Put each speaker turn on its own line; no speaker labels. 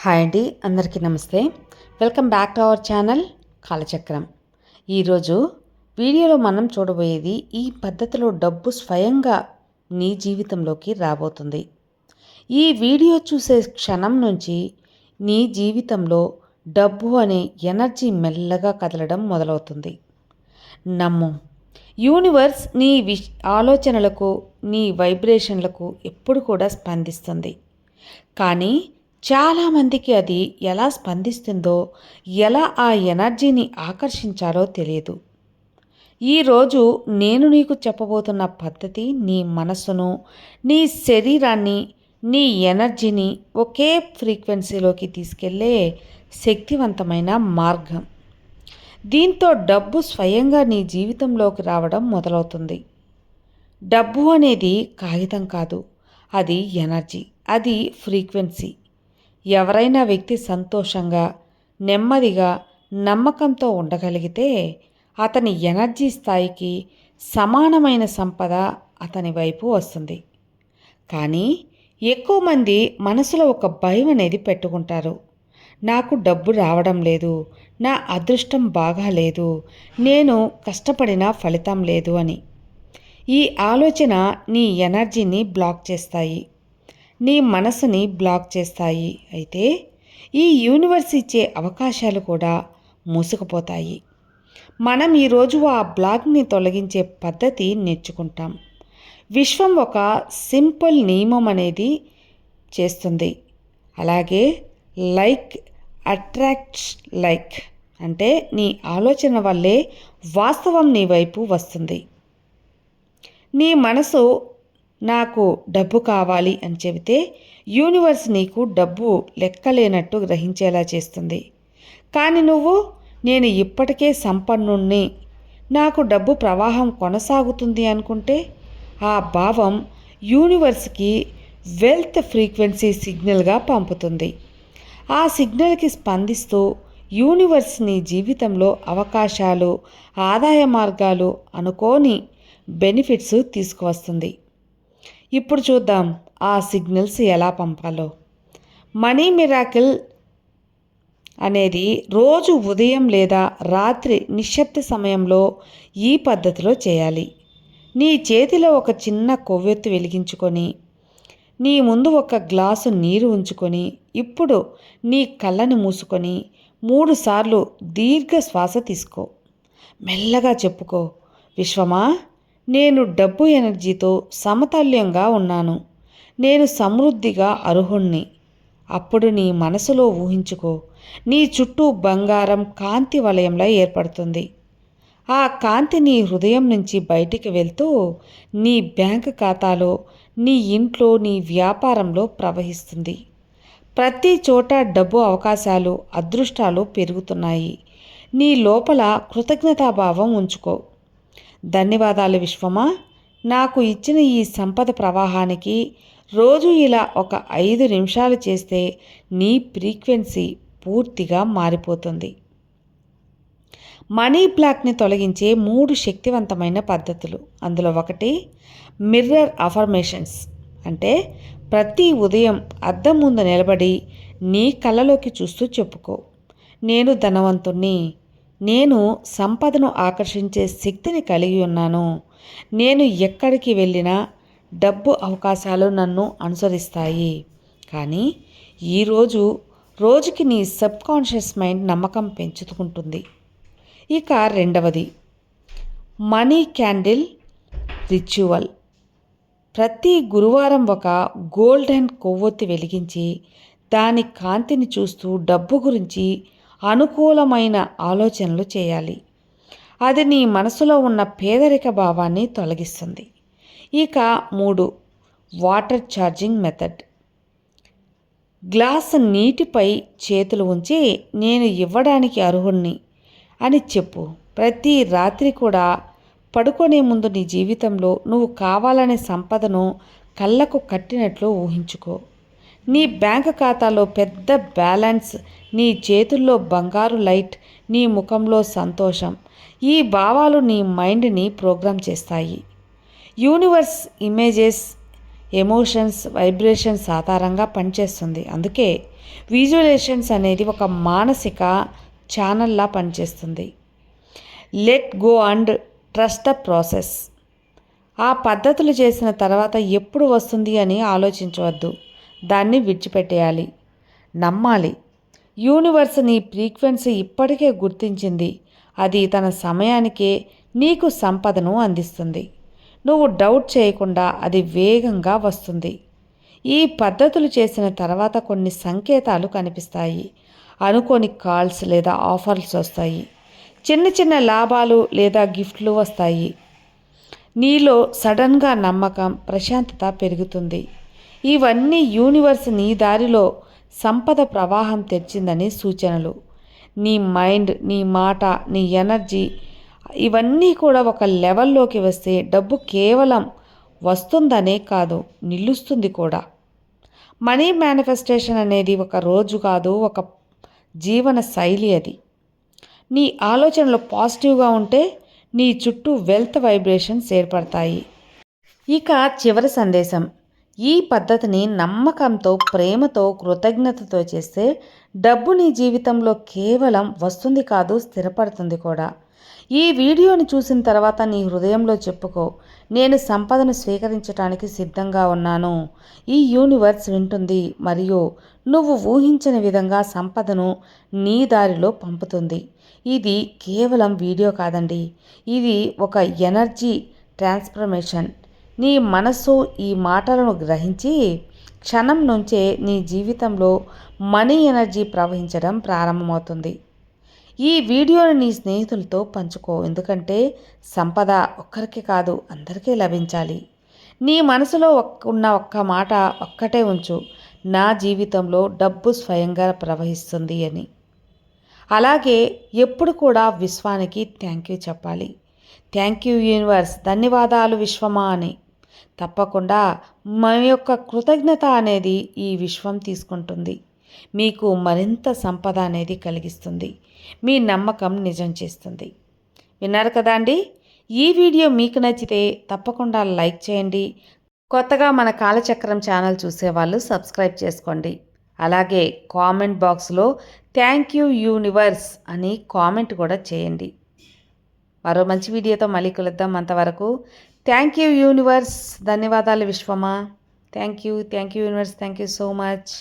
Hi అండి, అందరికీ నమస్తే. Welcome back to our channel Kalachakram. ఈరోజు వీడియోలో మనం చూడబోయేది ఈ పద్ధతిలో డబ్బు స్వయంగా నీ జీవితంలోకి రాబోతుంది. ఈ వీడియో చూసే క్షణం నుంచి నీ జీవితంలో డబ్బు అనే ఎనర్జీ మెల్లగా కదలడం మొదలవుతుంది. నమ్ము, యూనివర్స్ నీ ఆలోచనలకు, నీ వైబ్రేషన్లకు ఎప్పుడు కూడా స్పందిస్తుంది. కానీ చాలామందికి అది ఎలా స్పందిస్తుందో, ఎలా ఆ ఎనర్జీని ఆకర్షించాలో తెలియదు. ఈరోజు నేను నీకు చెప్పబోతున్న పద్ధతి నీ మనసును, నీ శరీరాన్ని, నీ ఎనర్జీని ఒకే ఫ్రీక్వెన్సీలోకి తీసుకెళ్లే శక్తివంతమైన మార్గం. దీంతో డబ్బు స్వయంగా నీ జీవితంలోకి రావడం మొదలవుతుంది. డబ్బు అనేది కాగితం కాదు, అది ఎనర్జీ, అది ఫ్రీక్వెన్సీ. ఎవరైనా వ్యక్తి సంతోషంగా, నెమ్మదిగా, నమ్మకంతో ఉండగలిగితే అతని ఎనర్జీ స్థాయికి సమానమైన సంపద అతని వైపు వస్తుంది. కానీ ఎక్కువ మంది మనసులో ఒక భయం అనేది పెట్టుకుంటారు. నాకు డబ్బు రావడం లేదు, నా అదృష్టం బాగాలేదు, నేను కష్టపడిన ఫలితం లేదు అని. ఈ ఆలోచన నీ ఎనర్జీని బ్లాక్ చేస్తాయి, నీ మనసుని బ్లాక్ చేస్తాయి. అయితే ఈ యూనివర్స్ ఇచ్చే అవకాశాలు కూడా మూసుకుపోతాయి. మనం ఈరోజు ఆ బ్లాక్ని తొలగించే పద్ధతి నేర్చుకుంటాం. విశ్వం ఒక సింపుల్ నియమం అనేది చేస్తుంది. అలాగే లైక్ అట్రాక్ట్స్ లైక్, అంటే నీ ఆలోచన వల్లే వాస్తవం నీ వైపు వస్తుంది. నీ మనసు నాకు డబ్బు కావాలి అని చెబితే యూనివర్స్ నీకు డబ్బు లెక్కలేనట్టు గ్రహించేలా చేస్తుంది. కానీ నువ్వు నేను ఇప్పటికే సంపన్నుణ్ణి, నాకు డబ్బు ప్రవాహం కొనసాగుతుంది అనుకుంటే ఆ భావం యూనివర్స్కి వెల్త్ ఫ్రీక్వెన్సీ సిగ్నల్గా పంపుతుంది. ఆ సిగ్నల్కి స్పందిస్తూ యూనివర్స్ నీ జీవితంలో అవకాశాలు, ఆదాయ మార్గాలు, అనుకోని బెనిఫిట్స్ తీసుకువస్తుంది. ఇప్పుడు చూద్దాం ఆ సిగ్నల్స్ ఎలా పంపాలో. మనీ మిరాకిల్ అనేది రోజు ఉదయం లేదా రాత్రి నిశ్శబ్ద సమయంలో ఈ పద్ధతిలో చేయాలి. నీ చేతిలో ఒక చిన్న కొవ్వొత్తి వెలిగించుకొని, నీ ముందు ఒక గ్లాసు నీరు ఉంచుకొని, ఇప్పుడు నీ కళ్ళని మూసుకొని 3 సార్లు దీర్ఘ శ్వాస తీసుకో. మెల్లగా చెప్పుకో, విశ్వమా, నేను డబ్బు ఎనర్జీతో సమతుల్యంగా ఉన్నాను, నేను సమృద్ధిగా అర్హుణ్ణి. అప్పుడు నీ మనసులో ఊహించుకో, నీ చుట్టూ బంగారం కాంతి వలయంలా ఏర్పడుతుంది. ఆ కాంతి నీ హృదయం నుంచి బయటికి వెళ్తూ నీ బ్యాంక్ ఖాతాలో, నీ ఇంట్లో, నీ వ్యాపారంలో ప్రవహిస్తుంది. ప్రతి చోట డబ్బు అవకాశాలు, అదృష్టాలు పెరుగుతున్నాయి. నీ లోపల కృతజ్ఞతాభావం ఉంచుకో. ధన్యవాదాలు విశ్వమా, నాకు ఇచ్చిన ఈ సంపద ప్రవాహానికి. రోజు ఇలా ఒక 5 నిమిషాలు చేస్తే నీ ఫ్రీక్వెన్సీ పూర్తిగా మారిపోతుంది. మనీ బ్లాక్ని తొలగించే 3 శక్తివంతమైన పద్ధతులు. అందులో ఒకటి మిర్రర్ అఫర్మేషన్స్. అంటే ప్రతి ఉదయం అద్దం ముందు నిలబడి నీ కళ్ళలోకి చూస్తూ చెప్పుకో, నేను ధనవంతుణ్ణి, నేను సంపదను ఆకర్షించే శక్తిని కలిగి ఉన్నాను, నేను ఎక్కడికి వెళ్ళినా డబ్బు అవకాశాలు నన్ను అనుసరిస్తాయి. కానీ ఈరోజు రోజుకి నీ సబ్కాన్షియస్ మైండ్ నమ్మకం పెంచుకుంటుంది. ఇక రెండవది మనీ క్యాండిల్ రిచువల్. ప్రతి గురువారం ఒక గోల్డెన్ కొవ్వొత్తి వెలిగించి దాని కాంతిని చూస్తూ డబ్బు గురించి అనుకూలమైన ఆలోచనలు చేయాలి. అది నీ మనసులో ఉన్న పేదరిక భావాన్ని తొలగిస్తుంది. ఇక 3 వాటర్ ఛార్జింగ్ మెథడ్. గ్లాసు నీటిపై చేతులు ఉంచి నేను ఇవ్వడానికి అర్హుణ్ణి అని చెప్పు. ప్రతి రాత్రి కూడా పడుకునే ముందు నీ జీవితంలో నువ్వు కావాలనే సంపదను కళ్ళకు కట్టినట్లు ఊహించుకో. నీ బ్యాంక్ ఖాతాలో పెద్ద బ్యాలెన్స్, నీ చేతుల్లో బంగారు లైట్, నీ ముఖంలో సంతోషం. ఈ భావాలు నీ మైండ్ని ప్రోగ్రామ్ చేస్తాయి. యూనివర్స్ ఇమేజెస్, ఎమోషన్స్, వైబ్రేషన్స్ ఆధారంగా పనిచేస్తుంది. అందుకే విజువలేషన్స్ అనేది ఒక మానసిక ఛానల్లా పనిచేస్తుంది. Let go and trust the process. ఆ పద్ధతులు చేసిన తర్వాత ఎప్పుడు వస్తుంది అని ఆలోచించవద్దు. దాన్ని విడిచిపెట్టేయాలి. నమ్మాలి. యూనివర్స్ నీ ఫ్రీక్వెన్సీ ఇప్పటికే గుర్తించింది. అది తన సమయానికే నీకు సంపదను అందిస్తుంది. నువ్వు డౌట్ చేయకుండా అది వేగంగా వస్తుంది. ఈ పద్ధతులు చేసిన తర్వాత కొన్ని సంకేతాలు కనిపిస్తాయి. అనుకోని కాల్స్ లేదా ఆఫర్స్ వస్తాయి. చిన్న చిన్న లాభాలు లేదా గిఫ్ట్లు వస్తాయి. నీలో సడన్గా నమ్మకం, ప్రశాంతత పెరుగుతుంది. ఇవన్నీ యూనివర్స్ నీ దారిలో సంపద ప్రవాహం తెచ్చిందని సూచనలు. నీ మైండ్, నీ మాట, నీ ఎనర్జీ ఇవన్నీ కూడా ఒక లెవెల్లోకి వస్తే డబ్బు కేవలం వస్తుందనే కాదు, నిలుస్తుంది కూడా. మనీ మేనిఫెస్టేషన్ అనేది ఒక రోజు కాదు, ఒక జీవన శైలి. అది నీ ఆలోచనలు పాజిటివ్గా ఉంటే నీ చుట్టూ వెల్త్ వైబ్రేషన్స్ ఏర్పడతాయి. ఇక చివరి సందేశం. ఈ పద్ధతిని నమ్మకంతో, ప్రేమతో, కృతజ్ఞతతో చేస్తే డబ్బు నీ జీవితంలో కేవలం వస్తుంది కాదు, స్థిరపడుతుంది కూడా. ఈ వీడియోని చూసిన తర్వాత నీ హృదయంలో చెప్పుకో, నేను సంపదను స్వీకరించడానికి సిద్ధంగా ఉన్నాను. ఈ యూనివర్స్ వింటుంది మరియు నువ్వు ఊహించని విధంగా సంపదను నీ దారిలో పంపుతుంది. ఇది కేవలం వీడియో కాదండి, ఇది ఒక ఎనర్జీ ట్రాన్స్ఫర్మేషన్. నీ మనసు ఈ మాటలను గ్రహించి క్షణం నుంచే నీ జీవితంలో మనీ ఎనర్జీ ప్రవహించడం ప్రారంభమవుతుంది. ఈ వీడియోని నీ స్నేహితులతో పంచుకో, ఎందుకంటే సంపద ఒక్కరికి కాదు, అందరికీ లభించాలి. నీ మనసులో ఉన్న ఒక్క మాట ఒక్కటే ఉంచు, నా జీవితంలో డబ్బు స్వయంగా ప్రవహిస్తుంది అని. అలాగే ఎప్పుడు కూడా విశ్వానికి థ్యాంక్ యూ చెప్పాలి. థ్యాంక్ యూ యూనివర్స్, ధన్యవాదాలు విశ్వమా అని. తప్పకుండా మన యొక్క కృతజ్ఞత అనేది ఈ విశ్వం తీసుకుంటుంది. మీకు మరింత సంపద అనేది కలిగిస్తుంది. మీ నమ్మకం నిజం చేస్తుంది. విన్నారు కదా అండి. ఈ వీడియో మీకు నచ్చితే తప్పకుండా లైక్ చేయండి. కొత్తగా మన కాలచక్రం ఛానల్ చూసేవాళ్ళు సబ్స్క్రైబ్ చేసుకోండి. అలాగే కామెంట్ బాక్స్లో థ్యాంక్ యూ యూనివర్స్ అని కామెంట్ కూడా చేయండి. మరో మంచి వీడియోతో మళ్ళీ కలుద్దాం. అంతవరకు థ్యాంక్ యూ యూనివర్స్, ధన్యవాదాలు విశ్వమా. Thank you universe, thank you so much.